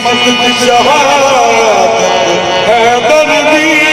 मस्जिद शहादत है दर्दी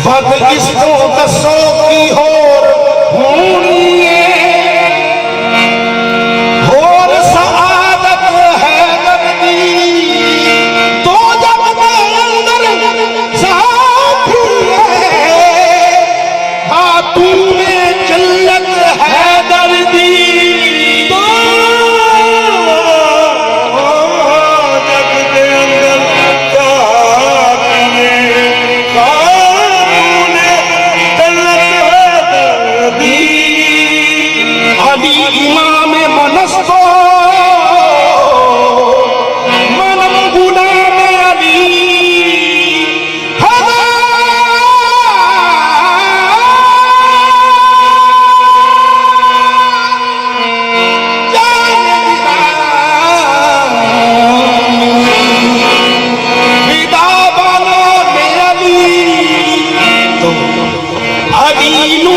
बद इश्कों दसों की होर होनी होर सआदत है दर्दी तो जब मैं अंदर साथी है खातून में जल्लत है दर्दी तो जग के अंदर इमाम मनस्तो मनम गुलाम अली विदा बानो में अली तो अली नू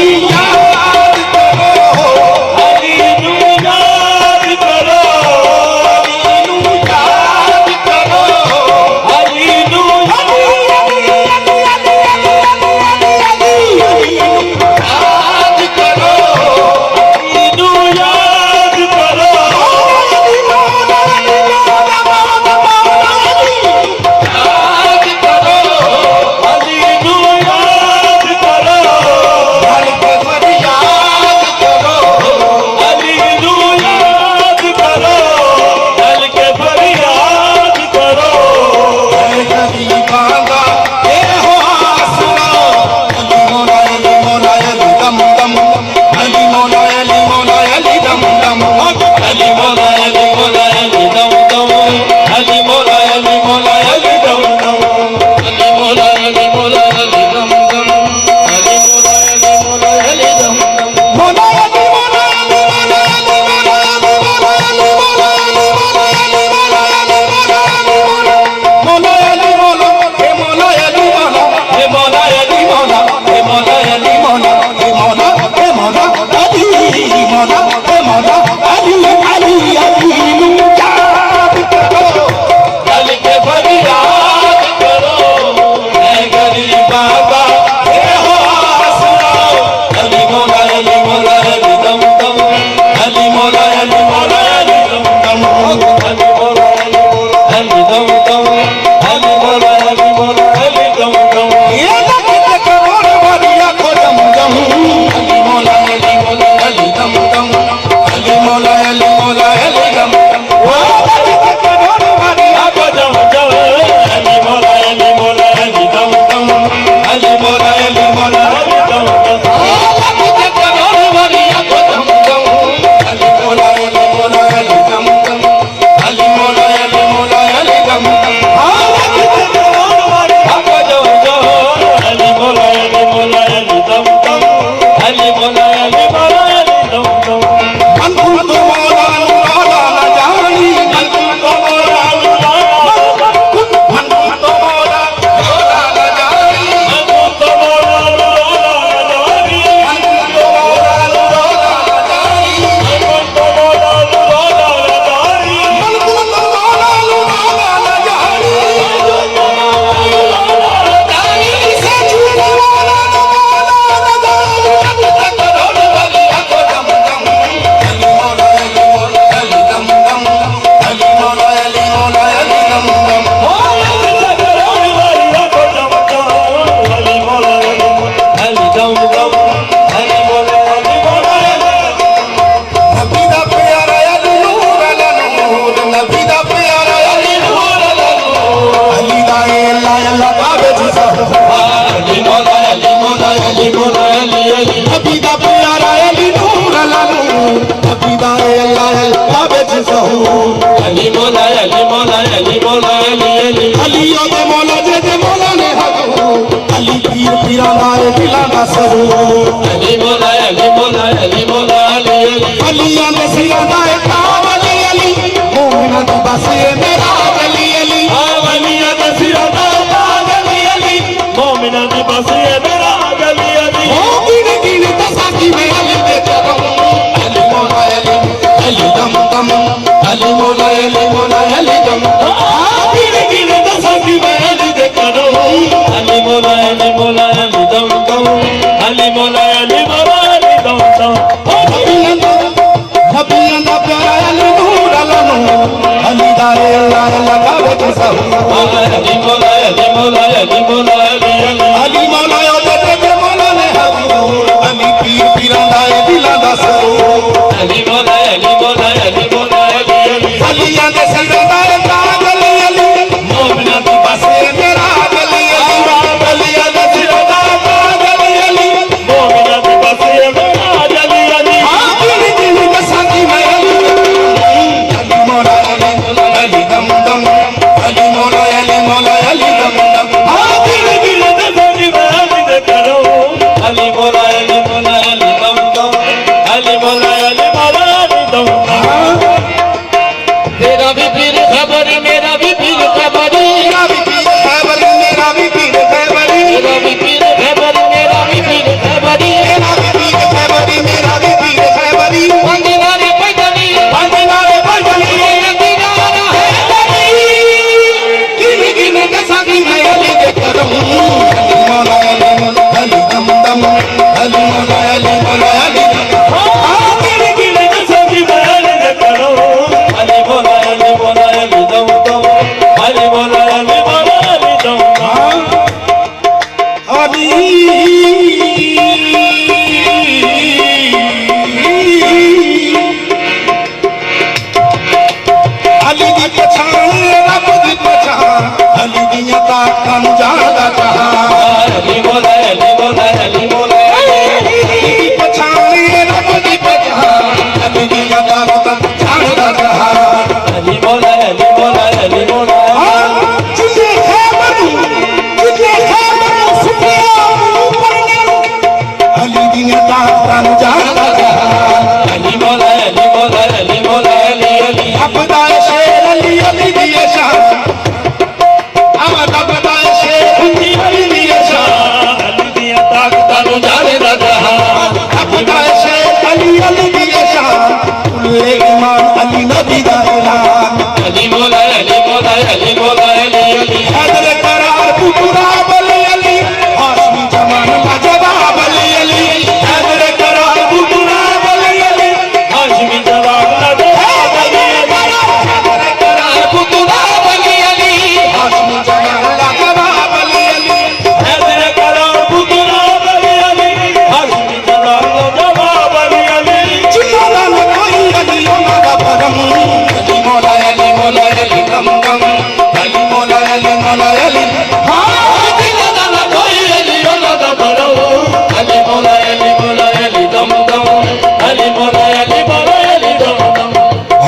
सरू अली मौला अली मौला अली मौला अली अलियां दे सिरां दा ताव अली अली मोमिना दी बस ये मेरा अली अली अलियां दे सिरां दा ताव अली अली मोमिना दी बस ये मेरा अली अली ओ गिन गिन दसा की मैं अली दे करूं अली मौला अली दम दम अली मौला अली दम गिन गिन दसा की मैं अली दे करो अली मौला अली दम दम अली मौला अली दम दम नबियां दा प्यारा अली नूर अला नूर अली दाए अल्लाह लगावे कसम अली मौला अली मौला अली मौला अली अली मौला ते मौला ने हजूर अली पीर पीरां दा दिलां दा सरूर अली मौला अली मौला अली मौला अली अलियां दे सिरां दा ताज अली अली मोमिना दी बस मेरा अली अली अलियां दे सिरां दा ताज अली अली मोमिना दी बस ये मेरा अली अली गिन गिन दसा की मैं अली मौला अली दम दम अली मौला अली दम दम गिन गिन दसा की मैं अली दे करो अली मौला अली दम दम अली मौला अली दम दम तेरा भी पीर खबर मेरा भी पीर खबर मेरा भी पीर खैबरी मेरा भी पीर खैबरी मेरा भी पीर खबर मेरा भी पीर खबर मेरा भी पीर खैबरी मेरा भी पीर खैबरी पंजनारे पैदली पंजनारे पंजनी दीनारा है गिन गिन दसा की मैं अली दे करूं अली मौला अली दम दम अली मौला अली दम गिन गिन दसा की मैं अली दे करो अली मौला अली दम दम अली मौला अली दम दम अली अली दी पछाण रब दी पछाण अली दियां ताकां जादा जहां अली मौला अली अली दी पछाण रब दी पछाण अली दियां ताकां जादा जहां अली मौला अली जिसे खैबर सुनिया ऊपर अली दियां ताकां जादा जहां अली मौला अली अपदा शेर अली अली दिए शान अपदा शेर अली दिए शान अली दिया ताकतां नु जाने दा जहां अपदा शेर अली दिए शान कुल्ले ईमान अली नबी दा ऐलान अली मौला अली हैदर करार पुतरा बली अली हाशमी जमान लाजवाब अली अली हैदर करार पुतरा बली अली हाशमी जवाब दे हैदर करार पुतरा बली अली हाशमी जमान लाजवाब अली अली हैदर करार पुतरा बली अली हाशमी जवाब अली चिल्ला न कोई अली ओना दा परम अली मौला अली दम दम अली मौला अली हाँ चिल्ला न कोई अली ओना दा बरो अली मौला अली दम दम अली मौला अली दम दम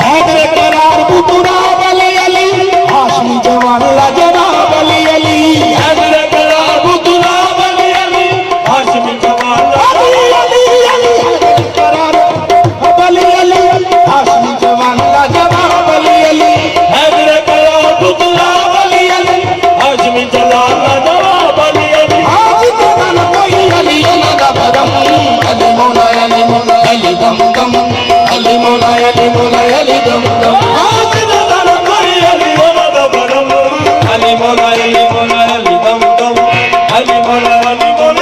हैदर करार पुतरा बली अली हाशमी जवान लाजवाब अली अली हैदर करार पुतरा बली अली हाशमी जवाब अली हैदर करार बली अली हाशमी जवान लाजवाब अली अली हैदर करार पुतरा बली अली हाशमी जवाब अली आज तेरा न कोई अली ओना दा परम अली मौला अली दम दम अली मौला अली दम दम आज दादा न कोई अली ओना दा बरम अली मौला अली दम दम अली मौला अली दम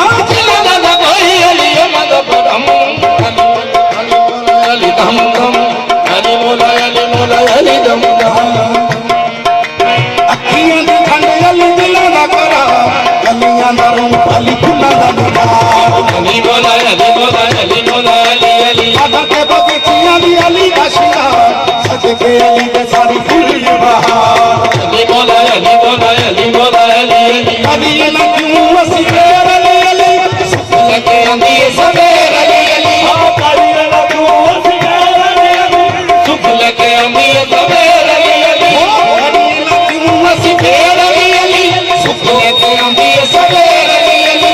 आज तेरा न कोई अली ओना दा परम अली दम दम अली मौला अली दम दम अखियां दी ठंड अली दिलां दा करा अलियां दा रूप अली फुल्लां दा नगार अली मौला अली आधा के बगीचियां दी अली दा शिकार सज के अली दे सारी फूल बहार अली मौला अली अली ना क्यों मसी फेर अली अली लगे अंधी सवेर अली अली कारी ना क्यों सिंगार अली सुख लगे अंधी सवेर अली अली अली ना क्यों मसी फेर अली अली सुख लगे अंधी सवेर अली अली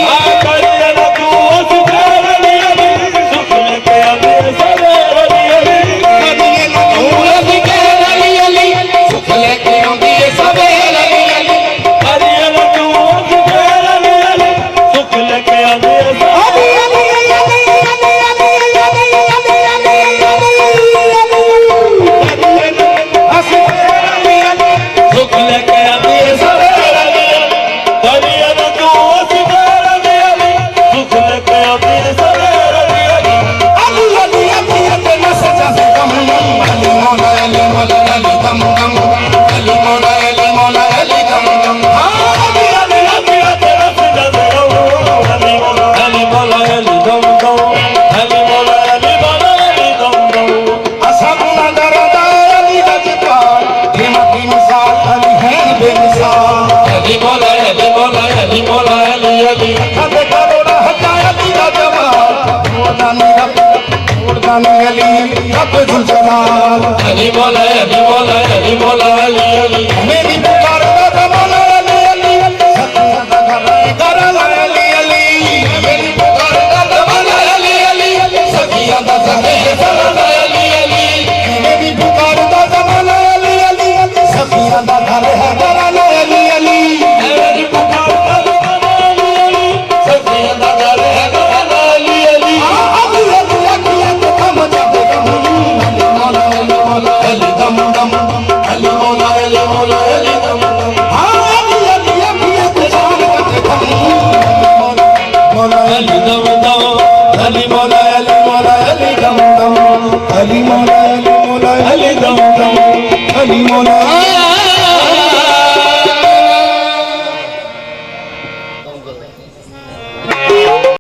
गराने अली रब जुलजलाल अली मौला अली मौला अली मौला अली अली मेरी पुकार का जमाना अली अली सखियां दा गराना अली अली मेरी पुकार का जमाना अली अली सखियां दा गराना अली अली मेरी पुकार का जमाना अली अली सखियां दा गराना अली अली मेरी पुकार का जमाना अली अली सखियां दा गराना अली अली अली अली अखियां तो थम जाते अली दम दम अली मौला अली मौला अली दम दम अली अली अखियां तो जान जाते मौला अली दम दम अली मौला अली मौला अली दम दम अली मौला